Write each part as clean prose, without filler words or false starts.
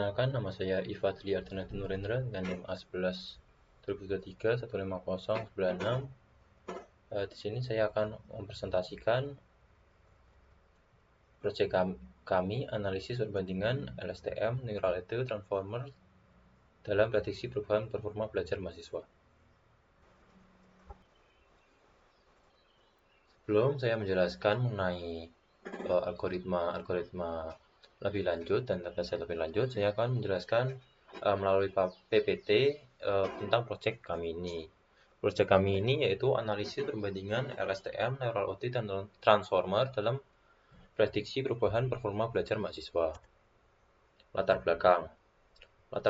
Perkenalkan, nama saya Iva Tri Ardhanati Nurendra dengan NIM A11 2023 15096. Di sini saya akan mempresentasikan proyek kami analisis perbandingan LSTM, Neural Ethe, Transformer dalam prediksi perubahan performa belajar mahasiswa. Sebelum saya menjelaskan mengenai algoritma lebih lanjut dan dataset lebih lanjut, saya akan menjelaskan melalui PPT tentang proyek kami ini. Proyek kami ini yaitu analisis perbandingan LSTM, Neural OT, dan Transformer dalam prediksi perubahan performa belajar mahasiswa. Latar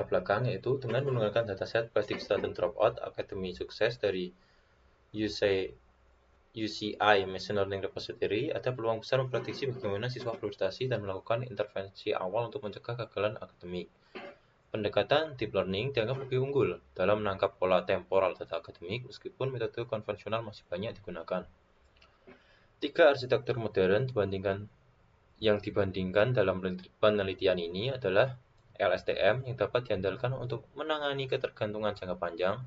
belakang yaitu dengan menggunakan dataset Predict Student Dropout Akademi Sukses dari UCI Machine Learning Repository, ada peluang besar memprediksi bagaimana siswa berprestasi dan melakukan intervensi awal untuk mencegah kegagalan akademik. Pendekatan deep learning dianggap lebih unggul dalam menangkap pola temporal data akademik meskipun metode konvensional masih banyak digunakan. 3 arsitektur modern yang dibandingkan dalam penelitian ini adalah LSTM yang dapat diandalkan untuk menangani ketergantungan jangka panjang,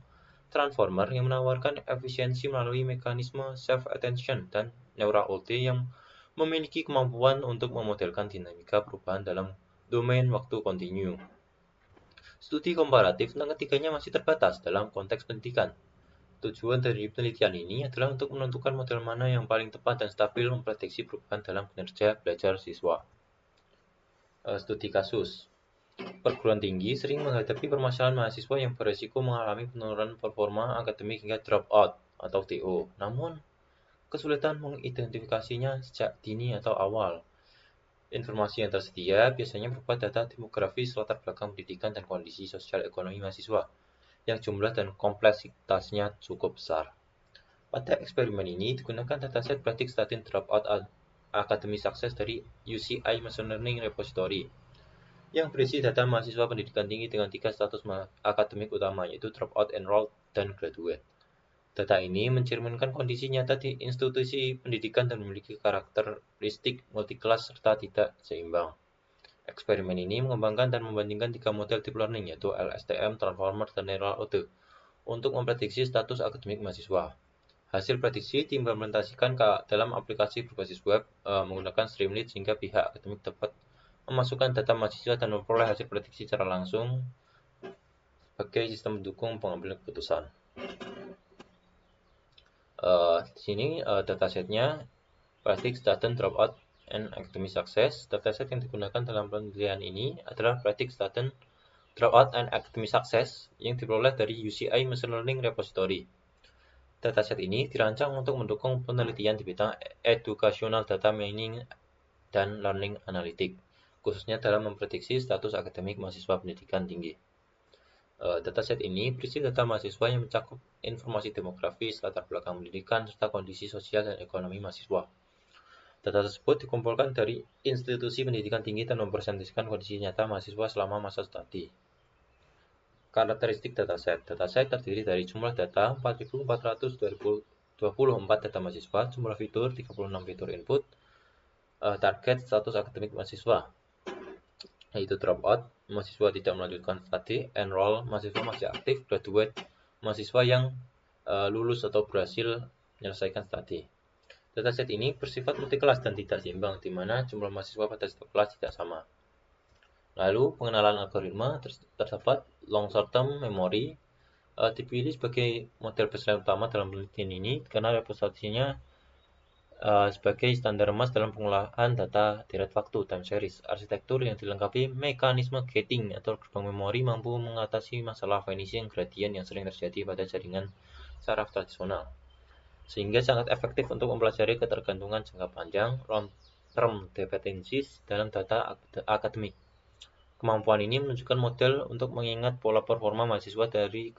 Transformer yang menawarkan efisiensi melalui mekanisme self-attention, dan Neural OT yang memiliki kemampuan untuk memodelkan dinamika perubahan dalam domain waktu kontinu. Studi komparatif tentang ketiganya masih terbatas dalam konteks pendidikan. Tujuan dari penelitian ini adalah untuk menentukan model mana yang paling tepat dan stabil memprediksi perubahan dalam kinerja belajar siswa. Studi kasus. Perguruan tinggi sering menghadapi permasalahan mahasiswa yang beresiko mengalami penurunan performa akademik hingga dropout atau DO. Namun, kesulitan mengidentifikasinya sejak dini atau awal. Informasi yang tersedia biasanya berupa data demografis, latar belakang pendidikan, dan kondisi sosial ekonomi mahasiswa yang jumlah dan kompleksitasnya cukup besar. Pada eksperimen ini digunakan dataset Predict Student Dropout Akademi Sukses dari UCI Machine Learning Repository yang berisi data mahasiswa pendidikan tinggi dengan 3 status akademik utama, yaitu dropout, enrolled, dan graduate. Data ini mencerminkan kondisi nyata di institusi pendidikan dan memiliki karakteristik multi-kelas serta tidak seimbang. Eksperimen ini mengembangkan dan membandingkan 3 model deep learning, yaitu LSTM, Transformer, dan Neural OT, untuk memprediksi status akademik mahasiswa. Hasil prediksi diimplementasikan dalam aplikasi berbasis web menggunakan Streamlit sehingga pihak akademik dapat memasukkan data mahasiswa dan memperoleh hasil prediksi secara langsung sebagai sistem mendukung pengambilan keputusan. Di sini datasetnya Predict Student Dropout and Academic Success. Dataset yang digunakan dalam penelitian ini adalah Predict Student Dropout and Academic Success yang diperoleh dari UCI Machine Learning Repository. Dataset ini dirancang untuk mendukung penelitian di bidang educational data mining dan learning analytics, khususnya dalam memprediksi status akademik mahasiswa pendidikan tinggi. Dataset ini berisi data mahasiswa yang mencakup informasi demografis, latar belakang pendidikan, serta kondisi sosial dan ekonomi mahasiswa. Data tersebut dikumpulkan dari institusi pendidikan tinggi dan mempresentasikan kondisi nyata mahasiswa selama masa studi. Karakteristik dataset. Dataset terdiri dari jumlah data 4.424 data mahasiswa, jumlah fitur 36 fitur input, target status akademik mahasiswa, yaitu dropout, mahasiswa tidak melanjutkan studi, enroll, mahasiswa masih aktif, graduate, mahasiswa yang lulus atau berhasil menyelesaikan studi. Dataset ini bersifat multi-kelas dan tidak seimbang, di mana jumlah mahasiswa pada setiap kelas tidak sama. Lalu, pengenalan algoritma terdapat long short-term memory dipilih sebagai model baseline utama dalam penelitian ini karena representasinya sebagai standar emas dalam pengolahan data direct waktu time series. Arsitektur yang dilengkapi mekanisme gating atau gerbang memori mampu mengatasi masalah vanishing gradient yang sering terjadi pada jaringan saraf tradisional, sehingga sangat efektif untuk mempelajari ketergantungan jangka panjang long-term dependencies dalam data akademik. Kemampuan ini menunjukkan model untuk mengingat pola performa mahasiswa dari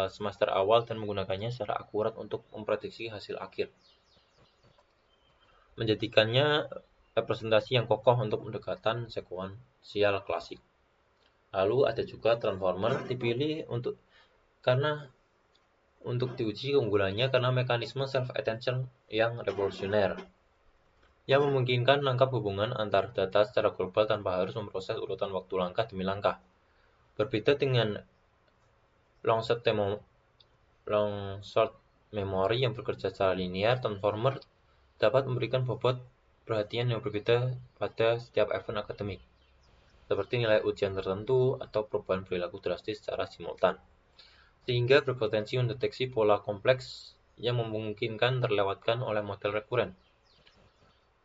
semester awal dan menggunakannya secara akurat untuk memprediksi hasil akhir, menjadikannya representasi yang kokoh untuk pendekatan sekuensial klasik. Lalu ada juga Transformer dipilih untuk diuji keunggulannya karena mekanisme self-attention yang revolusioner. yang memungkinkan menangkap hubungan antar data secara global tanpa harus memproses urutan waktu langkah demi langkah. Berbeda dengan long-short memory yang bekerja secara linear, transformer dapat memberikan bobot perhatian yang berbeda pada setiap event akademik, seperti nilai ujian tertentu atau perubahan perilaku drastis secara simultan, sehingga berpotensi mendeteksi pola kompleks yang memungkinkan terlewatkan oleh model rekuren.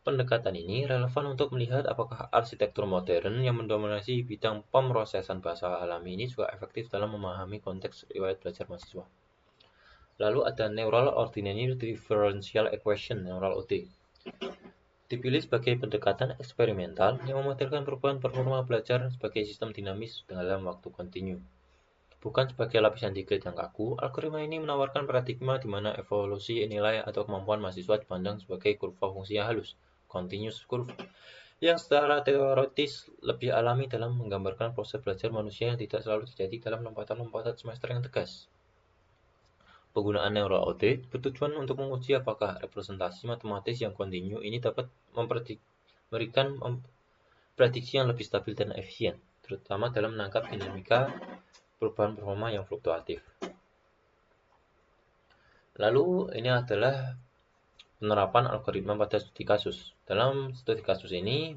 Pendekatan ini relevan untuk melihat apakah arsitektur modern yang mendominasi bidang pemrosesan bahasa alami ini juga efektif dalam memahami konteks riwayat belajar mahasiswa. Lalu ada Neural Ordinary Differential Equation (NeuralOD). Dipilih sebagai pendekatan eksperimental yang memodelkan perubahan performa belajar sebagai sistem dinamis dalam waktu kontinu. Bukan sebagai lapisan dikrit yang kaku, algoritma ini menawarkan paradigma di mana evolusi nilai atau kemampuan mahasiswa dipandang sebagai kurva fungsi yang halus, continuous curve, yang secara teoritis lebih alami dalam menggambarkan proses belajar manusia yang tidak selalu terjadi dalam lompatan-lompatan semester yang tegas. Penggunaan NeuralOD bertujuan untuk menguji apakah representasi matematis yang kontinu ini dapat memberikan prediksi yang lebih stabil dan efisien, terutama dalam menangkap dinamika perubahan performa yang fluktuatif. Lalu ini adalah penerapan algoritma pada studi kasus. Dalam studi kasus ini,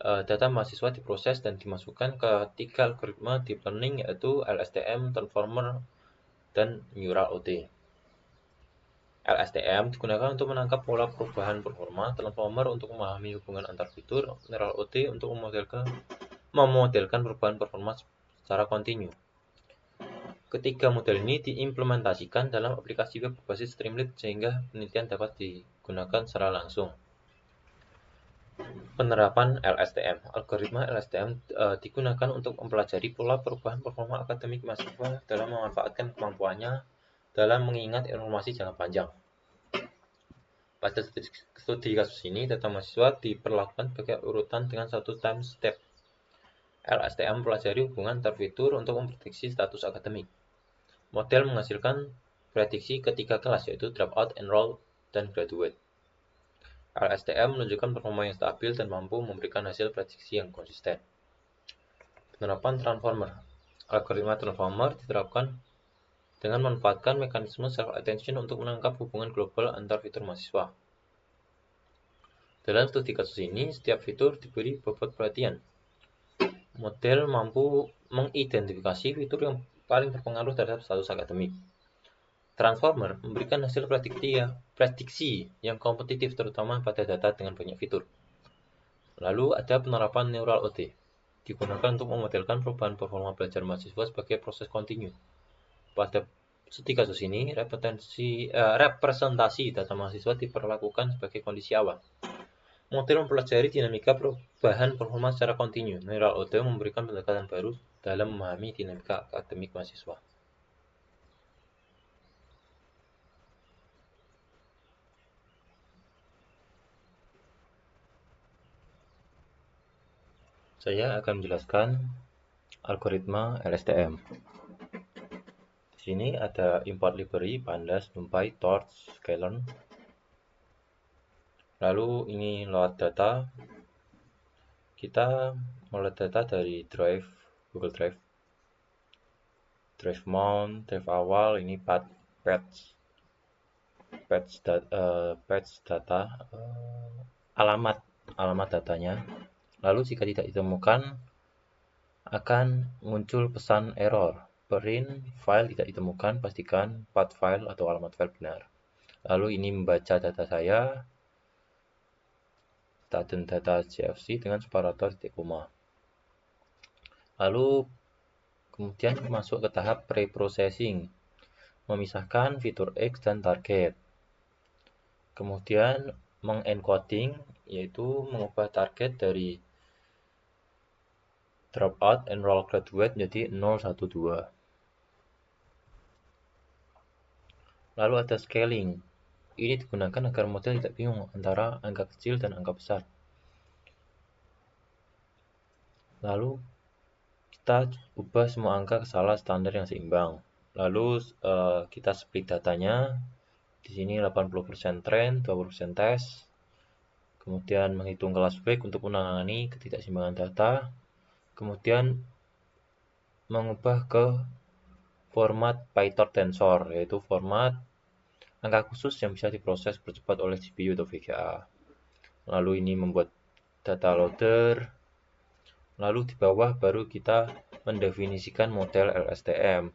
data mahasiswa diproses dan dimasukkan ke 3 algoritma deep learning, yaitu LSTM, Transformer, dan NeuralOD. LSTM digunakan untuk menangkap pola perubahan performa, Transformer untuk memahami hubungan antar fitur, NeuralOD untuk memodelkan perubahan performa secara kontinu. Ketiga model ini diimplementasikan dalam aplikasi web berbasis Streamlit sehingga penelitian dapat digunakan secara langsung. Penerapan LSTM. Algoritma LSTM digunakan untuk mempelajari pola perubahan performa akademik mahasiswa dalam memanfaatkan kemampuannya dalam mengingat informasi jangka panjang. Pada studi kasus ini, data mahasiswa diperlakukan sebagai urutan dengan satu time step. LSTM mempelajari hubungan antar fitur untuk memprediksi status akademik. Model menghasilkan prediksi ketiga kelas, yaitu dropout, enroll, dan graduate. LSTM menunjukkan performa yang stabil dan mampu memberikan hasil prediksi yang konsisten. Penerapan transformer. Algoritma transformer diterapkan dengan memanfaatkan mekanisme self-attention untuk menangkap hubungan global antar fitur mahasiswa. Dalam studi kasus ini, setiap fitur diberi bobot perhatian. Model mampu mengidentifikasi fitur yang paling berpengaruh terhadap status akademik. Transformer memberikan hasil prediksi yang kompetitif terutama pada data dengan banyak fitur. Lalu ada penerapan NeuralOD, digunakan untuk memodelkan perubahan performa belajar mahasiswa sebagai proses kontinu. Pada studi kasus ini, representasi data mahasiswa diperlakukan sebagai kondisi awal. Model mempelajari dinamika perubahan performa secara kontinu. NeuralOD memberikan pendekatan baru dalam memahami dinamika akademik mahasiswa. Saya akan menjelaskan algoritma LSTM. Di sini ada import library, pandas, numpy, torch, sklearn. Lalu ini load data. Kita meload data dari drive, Google Drive. Drive mount, drive awal, ini patch data, alamat datanya. Lalu jika tidak ditemukan, akan muncul pesan error. Print file tidak ditemukan, pastikan path file atau alamat file benar. Lalu ini membaca data saya, student data CFC dengan separator titik koma. Lalu kemudian masuk ke tahap pre-processing, memisahkan fitur X dan target. Kemudian mengencoding, yaitu mengubah target dari dropout, enroll, graduate menjadi 012. Lalu ada scaling. Ini digunakan agar model tidak bingung antara angka kecil dan angka besar. Lalu kita ubah semua angka ke skala standar yang seimbang. Lalu kita split datanya. Di sini 80% trend, 20% test. kemudian menghitung kelas break untuk menangani ketidakseimbangan data, kemudian mengubah ke format PyTorch Tensor, yaitu format angka khusus yang bisa diproses percepat oleh GPU atau VGA. Lalu ini membuat data loader. Lalu di bawah baru kita mendefinisikan model LSTM.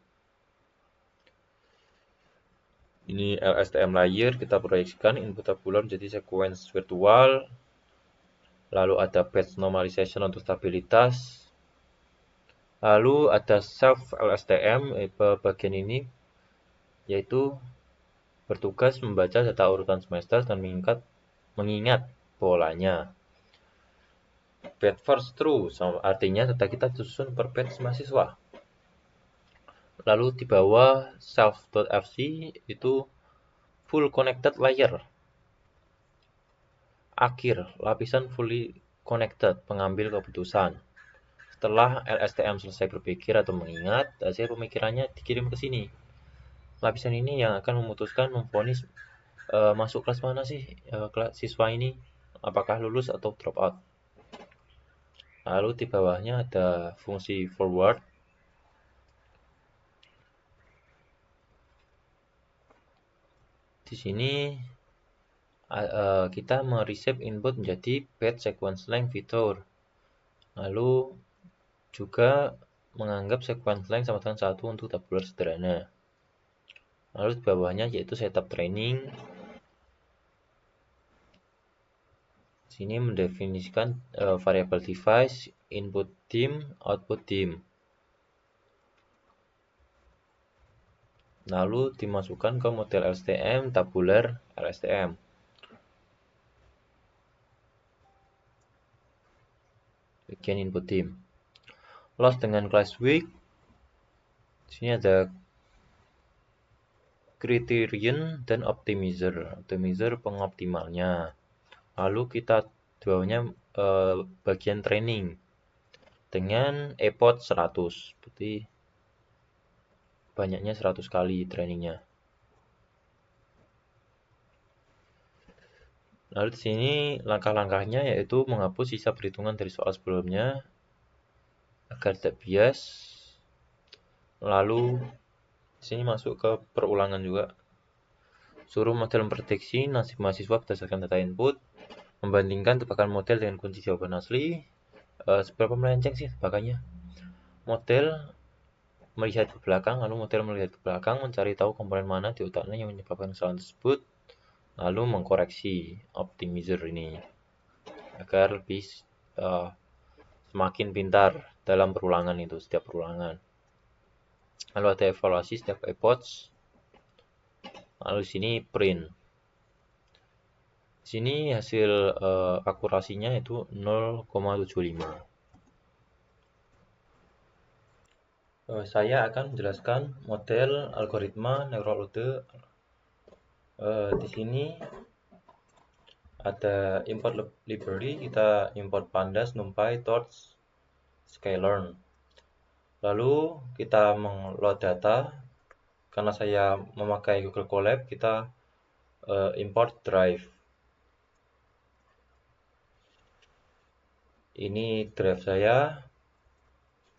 Ini LSTM layer, kita proyeksikan input tabular menjadi sequence virtual. Lalu ada batch normalization untuk stabilitas. Lalu ada self LSTM, bagian ini yaitu bertugas membaca data urutan semester dan mengingat polanya. Batch first true, artinya data kita disusun per batch mahasiswa. Lalu di bawah self.fc itu full connected layer. Akhir, lapisan fully connected, pengambil keputusan. Setelah LSTM selesai berpikir atau mengingat, hasil pemikirannya dikirim ke sini. Lapisan ini yang akan memutuskan memvonis masuk kelas mana sih siswa ini, apakah lulus atau drop out. Lalu di bawahnya ada fungsi forward. Di sini kita mereshape input menjadi batch sequence length fitur. Lalu juga menganggap sequence length sama dengan 1 untuk tabular sederhana. Lalu di bawahnya yaitu setup training. Sini mendefinisikan variable device, input dim, output dim. Lalu dimasukkan ke model LSTM, tabular LSTM. Bagian input dim. Loss dengan class weak. Sini ada criterion dan optimizer. Optimizer pengoptimalnya. Lalu kita bawahnya bagian training dengan epod 100. Berarti banyaknya 100 kali trainingnya. Lalu di sini langkah-langkahnya yaitu menghapus sisa perhitungan dari soal sebelumnya agar tidak bias. Lalu di sini masuk ke perulangan juga. Suruh model memprediksi nasib mahasiswa berdasarkan data input, membandingkan tebakan model dengan kunci jawaban asli. Seberapa melenceng sih tebakannya? Model melihat ke belakang, lalu model melihat ke belakang, mencari tahu komponen mana di otaknya yang menyebabkan kesalahan tersebut, lalu mengkoreksi optimizer ini agar lebih semakin pintar dalam perulangan itu, setiap perulangan. Lalu ada evaluasi setiap epoch. Lalu sini print. Sini hasil akurasinya itu 0,75. Saya akan menjelaskan model algoritma neural loader. Di sini ada import library, kita import pandas, numpy, torch, sklearn. Lalu kita mengload data. Karena saya memakai Google Colab, kita import drive. Ini drive saya,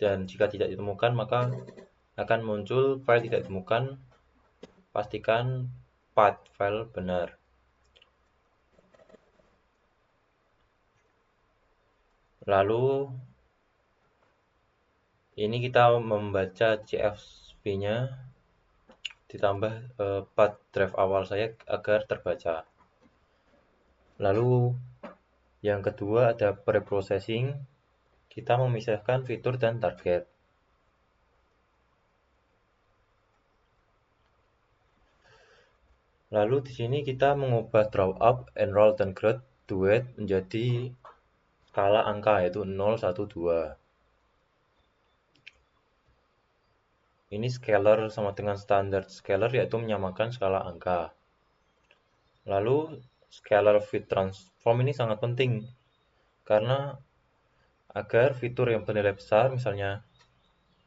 dan jika tidak ditemukan maka akan muncul file tidak ditemukan. Pastikan path file benar. Lalu ini kita membaca CSV-nya, ditambah path drive awal saya agar terbaca. Lalu yang kedua ada preprocessing. Kita memisahkan fitur dan target. Lalu di sini kita mengubah draw up, enroll, dan graduate menjadi skala angka yaitu 0, 1, 2. Ini scalar sama dengan standard scalar yaitu menyamakan skala angka. Lalu scalar fit transform ini sangat penting karena agar fitur yang bernilai besar, misalnya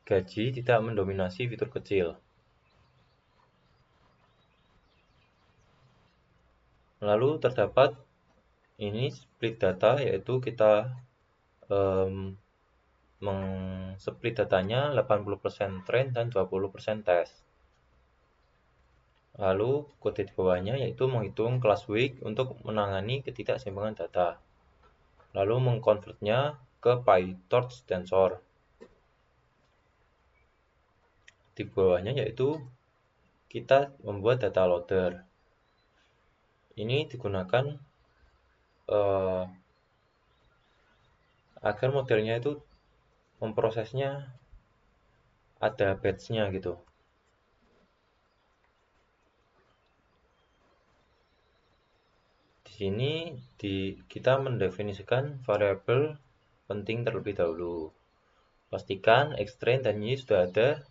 gaji, tidak mendominasi fitur kecil. Lalu terdapat Ini split data, yaitu kita meng-split datanya 80% train dan 20% test. Lalu kode di bawahnya yaitu menghitung class week untuk menangani ketidakseimbangan data. Lalu mengkonvertnya ke PyTorch tensor. Di bawahnya yaitu kita membuat data loader. Ini digunakan agar modelnya itu memprosesnya ada batch-nya gitu. Di sini kita mendefinisikan variabel penting terlebih dahulu. Pastikan extrain dan ini sudah ada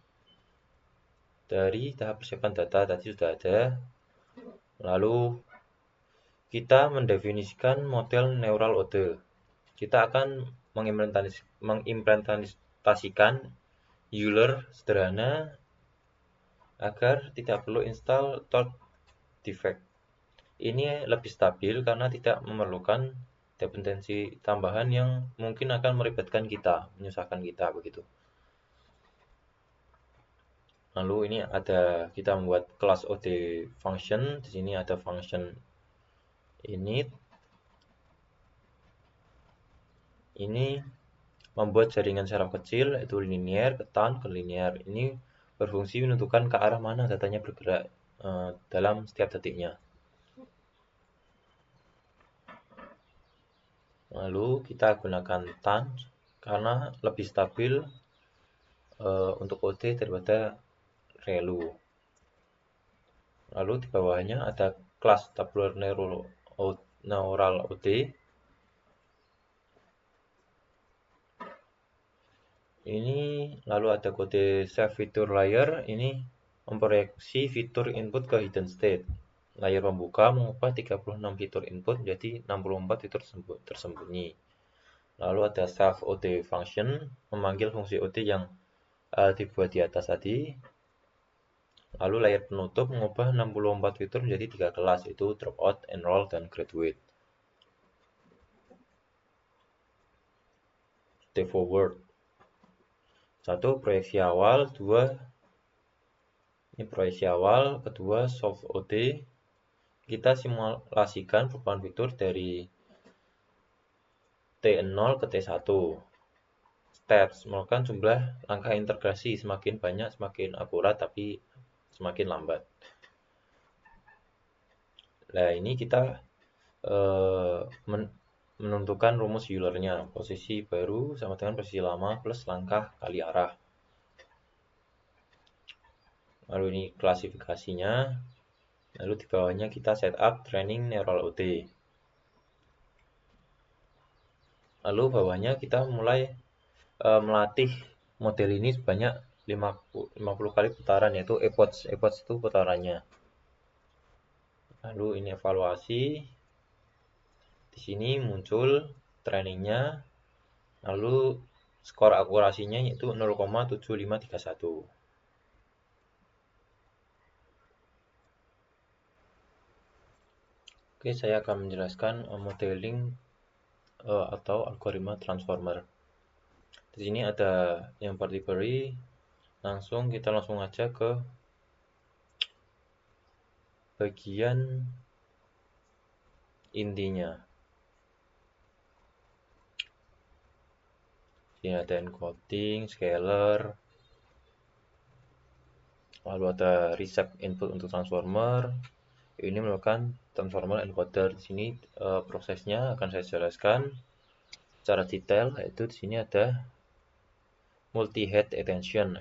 dari tahap persiapan data tadi sudah ada. Lalu kita mendefinisikan model neural ODE. Kita akan mengimplementasikan Euler sederhana agar tidak perlu install torch defect. Ini lebih stabil karena tidak memerlukan dependensi tambahan yang mungkin akan meribetkan kita, menyusahkan kita begitu. Lalu ini ada kita membuat kelas OD function. Di sini ada function init. Ini membuat jaringan saraf kecil yaitu linear ke town ke linear. Ini berfungsi menentukan ke arah mana datanya bergerak dalam setiap detiknya. Lalu kita gunakan TAN karena lebih stabil untuk OD daripada ReLU. Lalu di bawahnya ada kelas tabular neural OD. Ini lalu ada kode save feature layer. Ini memproyeksi fitur input ke hidden state. Layar pembuka mengubah 36 fitur input menjadi 64 fitur tersembunyi. Lalu ada save OD function, memanggil fungsi OD yang dibuat di atas tadi. Lalu layar penutup mengubah 64 fitur menjadi 3 kelas, yaitu dropout, enroll, dan graduate. Step forward. 1. Proyeksi awal. 2. Ini proyeksi awal. Kedua, solve OD. Kita simulasikan perubahan fitur dari T0 ke T1. Steps, melakukan jumlah langkah integrasi. Semakin banyak, semakin akurat, tapi semakin lambat. Nah, ini kita menentukan rumus Euler-nya. Posisi baru sama dengan posisi lama plus langkah kali arah. Lalu ini klasifikasinya. Lalu di bawahnya kita setup training neural OD. Lalu bawahnya kita mulai melatih model ini sebanyak 50 kali putaran, yaitu epoch. Epoch itu putarannya. Lalu ini evaluasi. Di sini muncul trainingnya. Lalu skor akurasinya yaitu 0,7531. Oke, saya akan menjelaskan modeling atau algoritma transformer. Di sini ada yang library. Kita langsung aja ke bagian intinya. Ini ada encoding, scalar, lalu ada recept input untuk transformer. Ini merupakan transformer encoder. Di sini prosesnya akan saya jelaskan secara detail. Yaitu di sini ada multi-head attention.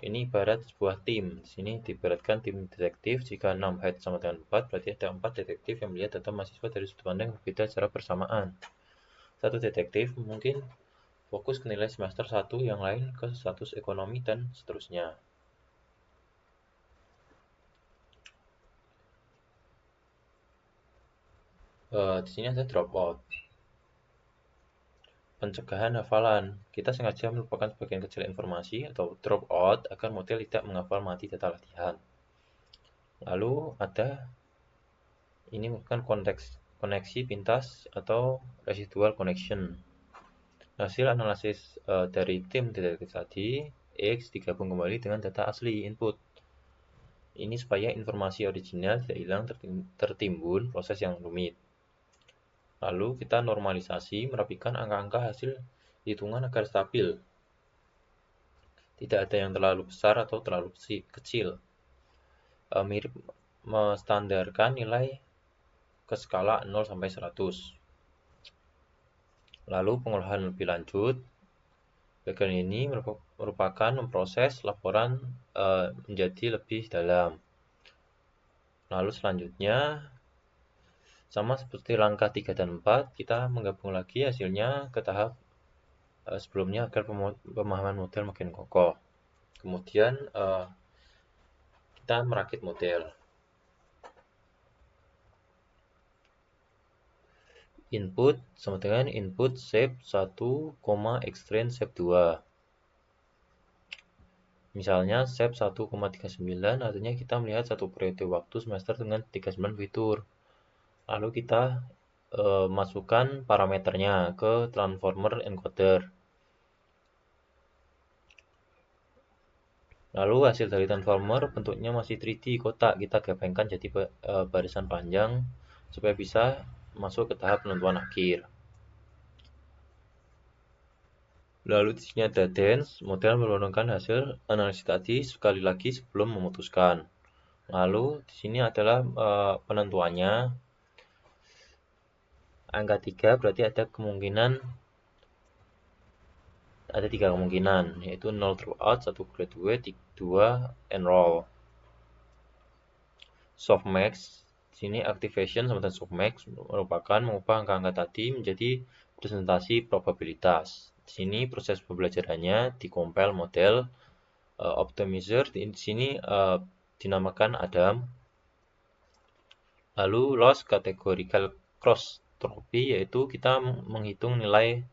Ini ibarat sebuah tim. Di sini diibaratkan tim detektif. Jika 6 head sama dengan 4, berarti ada 4 detektif yang melihat data mahasiswa dari sudut pandang yang berbeda secara bersamaan. Satu detektif mungkin fokus ke nilai semester 1, yang lain ke status ekonomi, dan seterusnya. Di sini ada dropout. Pencegahan hafalan. Kita sengaja melupakan sebagian kecil informasi atau dropout agar model tidak menghafal mati data latihan. Lalu ada ini bukan konteks koneksi pintas atau residual connection. Hasil analisis dari tim detektif tadi, X digabung kembali dengan data asli input. Ini supaya informasi original tidak hilang tertimbun proses yang rumit. Lalu kita normalisasi, merapikan angka-angka hasil hitungan agar stabil. Tidak ada yang terlalu besar atau terlalu kecil. Mirip menstandarkan nilai ke skala 0 sampai 100. Lalu pengolahan lebih lanjut. Bagian ini merupakan memproses laporan menjadi lebih dalam. Lalu selanjutnya, sama seperti langkah 3 dan 4, kita menggabung lagi hasilnya ke tahap sebelumnya agar pemahaman model makin kokoh. Kemudian kita merakit model. Input sama dengan input shape 1, extrain shape 2. Misalnya shape 1,39 artinya kita melihat satu periode waktu semester dengan 39 fitur. Lalu kita masukkan parameternya ke transformer encoder. Lalu hasil dari transformer bentuknya masih 3D kotak, kita gabungkan jadi barisan panjang supaya bisa masuk ke tahap penentuan akhir. Lalu di sini ada dance, model menurunkan hasil analisis tadi sekali lagi sebelum memutuskan. Lalu di sini adalah penentuannya. Angka 3 berarti ada tiga kemungkinan, yaitu 0 throughout, 1 graduate, 2 enroll. Softmax, di sini activation sama dengan softmax merupakan mengubah angka-angka tadi menjadi presentasi probabilitas. Di sini proses pembelajarannya dikompil model optimizer, di sini dinamakan Adam. Lalu loss categorical cross trophy, yaitu kita menghitung nilai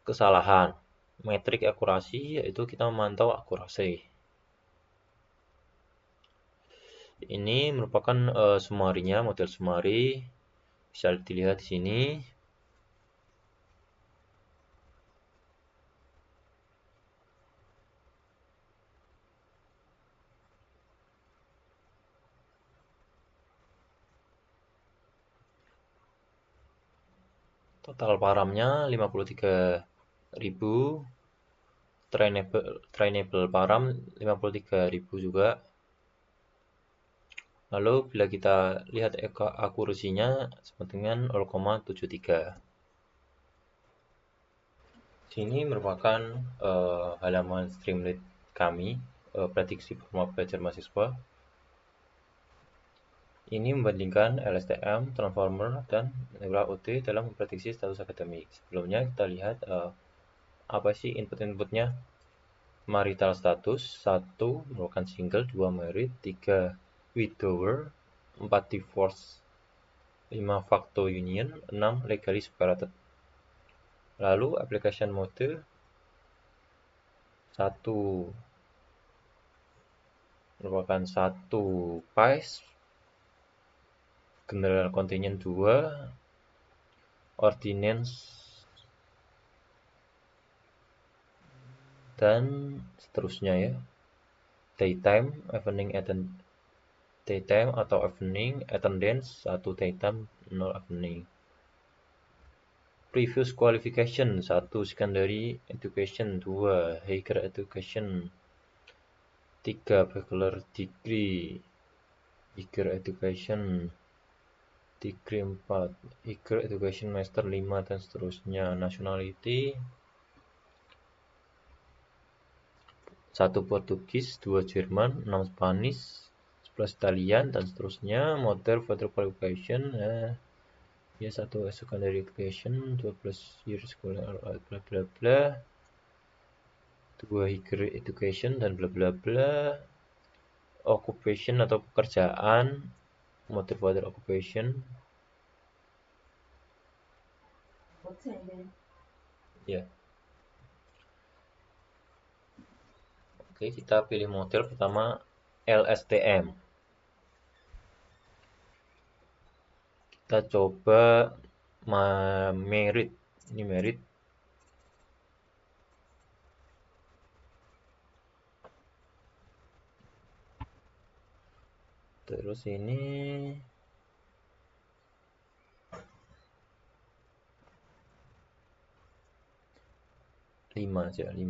kesalahan. Metrik akurasi, yaitu kita memantau akurasi. Ini merupakan summary-nya, model summary. Bisa dilihat di sini. Total paramnya 53.000. Trainable param 53.000 juga. Lalu bila kita lihat akurasinya sama dengan 0,73. Sini merupakan halaman Streamlit kami, prediksi performa belajar mahasiswa. Ini membandingkan LSTM, Transformer, dan Nebula OT dalam memprediksi status akademik. Sebelumnya kita lihat apa sih input-inputnya. Marital status, 1 merupakan single, 2 married, 3 widower, 4 divorce, 5 facto union, 6 legally separated. Lalu application mode 1 merupakan 1 PICE, general contingent 2, ordinance, dan seterusnya ya. Daytime, daytime atau evening, attendance 1 daytime, 0 evening. Previous qualification 1 secondary education, 2 higher education, 3 bachelor degree, higher education degree 4, higher education master 5, dan seterusnya. Nationality 1 Portugis, 2 Jerman, 6 Spanish, 11 Italian, dan seterusnya. Model further qualification ya 1 secondary education, 12 years school, bla bla bla, 2 higher education, dan bla bla bla. Occupation atau pekerjaan, model further occupation ya. Oke, kita pilih model pertama LSTM. Kita coba merit. Ini merit. Terus ini 5 aja, 5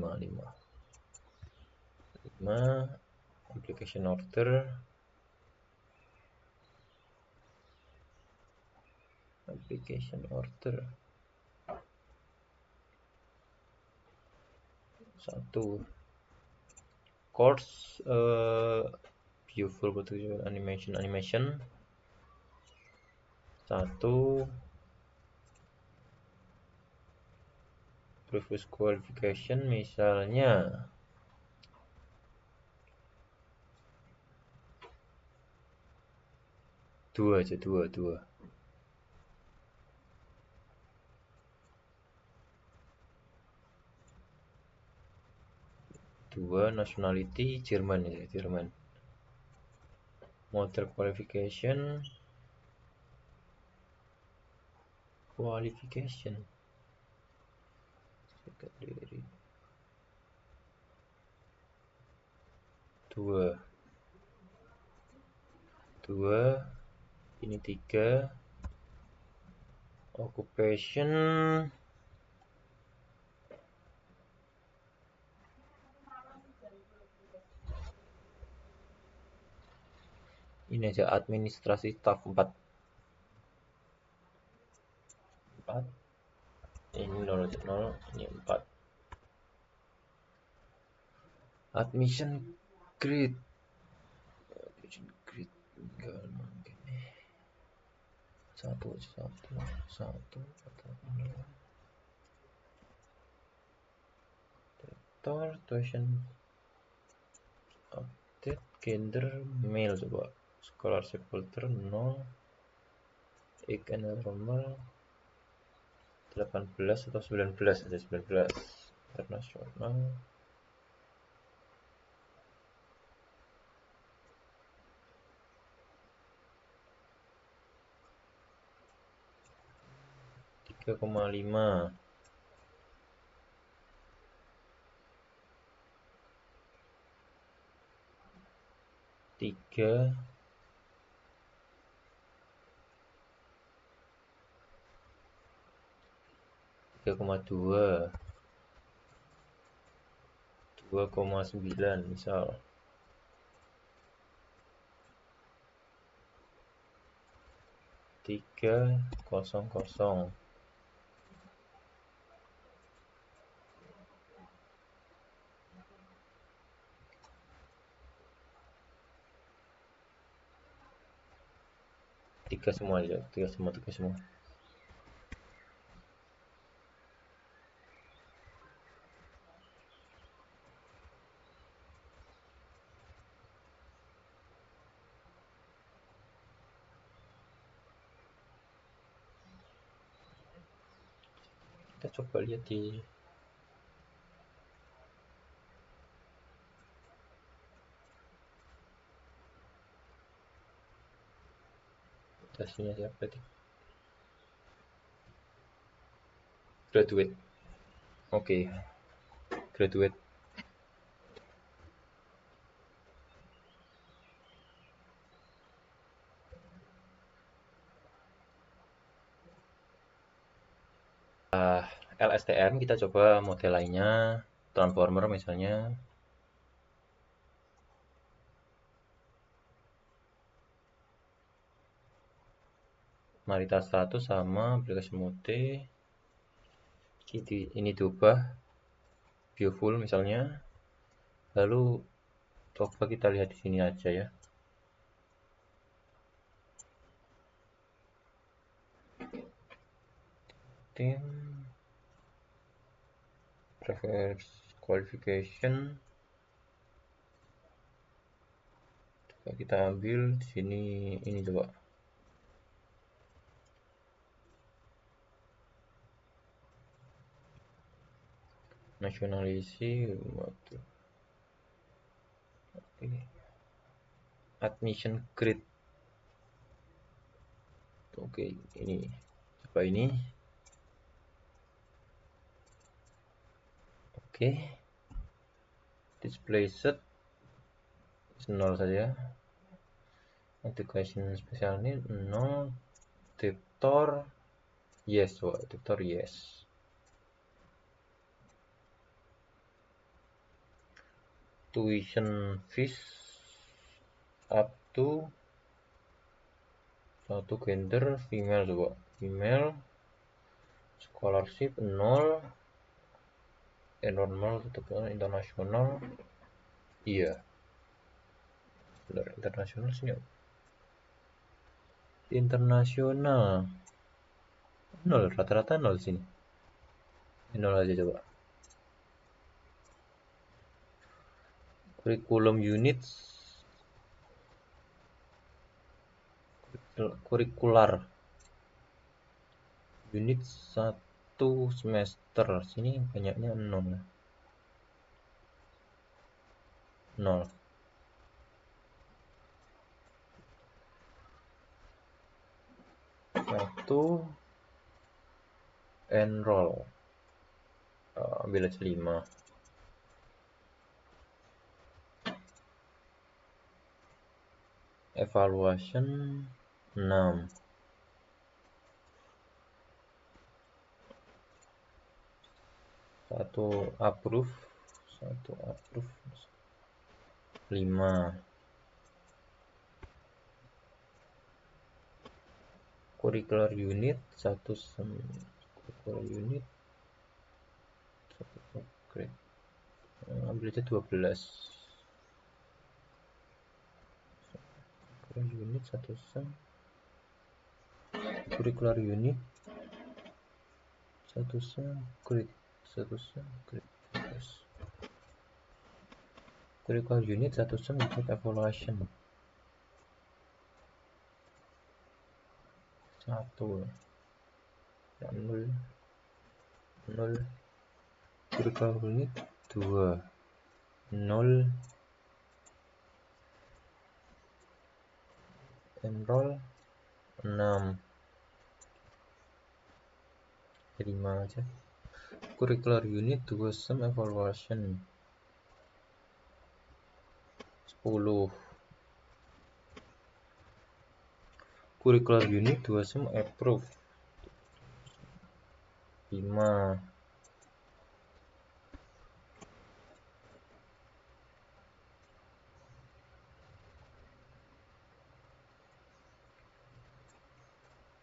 application order, satu course viewable potential animation satu previous qualification misalnya dua aja, dua nationality Jerman ya, Jerman. Motor qualification secondary dua ini 3 occupation ini aja administrasi staff 4 ini 0, ini 4 admission grade enggak mungkin satu tuition update gender male, coba scholarship holder 0 ikan normal 18 atau 19 ada 19 internasional 3,5 3 3,2 2,9 misal 3,00 tiga semua aja, tiga semua kita coba lihat di tasnya siapa tadi, graduate. Oke, graduate LSTM. Kita coba model lainnya, transformer misalnya. Marita 1 sama aplikasi mode ini diubah viewful misalnya, lalu coba kita lihat di sini aja ya. Tim preference qualification, coba kita ambil di sini, ini coba nationality admission grade Oke, ini coba ini. Oke, display set 0 saja. Education spesial ini 0. Tutor yes, coba tutor yes. Tuition fees up to satu gender female, coba female. Scholarship 0. Normal tetap internasional. Iya, benar, internasional sini. Internasional 0, rata-rata 0 sini. 0 aja coba. Kurikulum units kurikular unit 1 semester, sini banyaknya 0. 0. Satu enroll, ambil aja 5. Evaluation 6. Satu approve 5. Curricular unit 1 curricular unit 1 upgrade, ambil aja 12. Curricular unit 1 sem, curricular unit 1 sem grade 1 sem grade. Curricular unit 1 sem grade evaluation 1 ya, 0. Curricular unit 2 0. Enroll 6. 5 aja. Curricular unit 2 sem evaluation 10. Curricular unit 2 sem approve 5.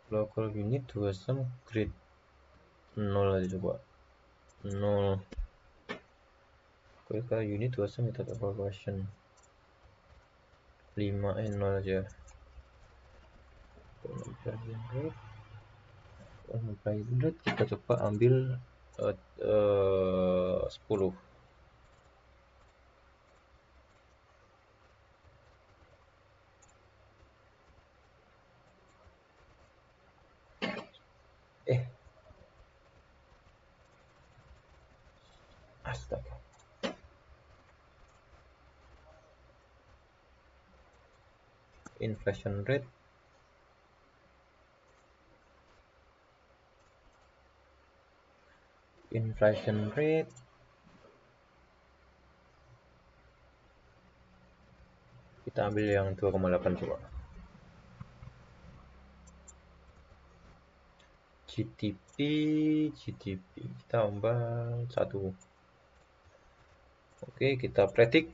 Local unit 2 sem grade 0 aja coba 0. Curricular unit 2 sem method evaluation 5. 0 aja. Rate kita coba ambil 10. Astaga. Inflation rate kita ambil yang 2,8 coba. GDP kita ambil 1. Oke, kita predik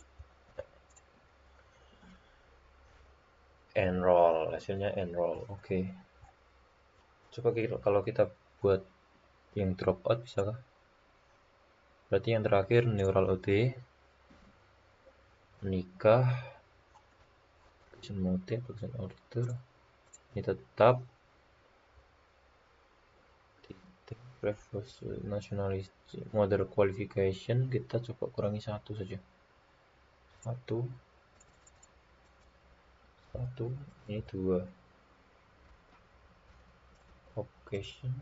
enroll, hasilnya enroll. Oke. Coba kalau kita buat yang drop out bisakah? Berarti yang terakhir neural OD, nikah, application mode, application order, ini tetap. Nationality model qualification kita coba kurangi 1 saja. 1 ini 2. Occupation,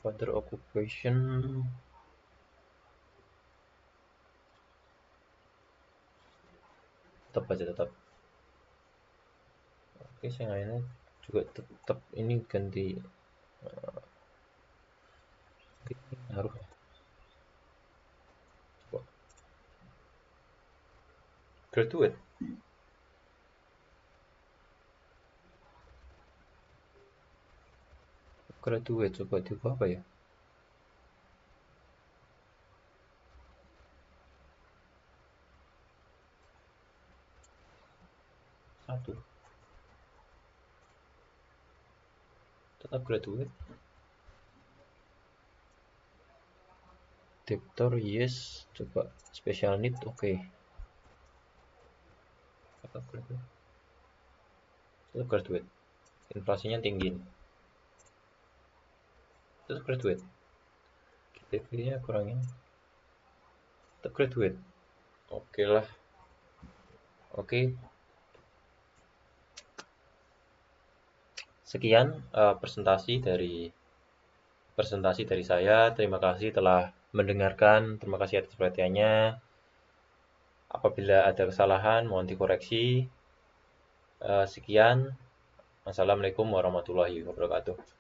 father occupation tetap. Oke, saya ini juga tetap ini ganti harus coba graduate. Graduate coba diubah apa ya? Satu. Tetap graduate. Debtor yes, coba special need oke. Tetap graduate. Tetap graduate. Inflasinya tinggi. Tetap graduate. GPV-nya kurangin. Tetap graduate. Oke lah. Oke. Sekian presentasi dari saya. Terima kasih telah mendengarkan. Terima kasih atas perhatiannya. Apabila ada kesalahan, mohon dikoreksi. Sekian. Assalamualaikum warahmatullahi wabarakatuh.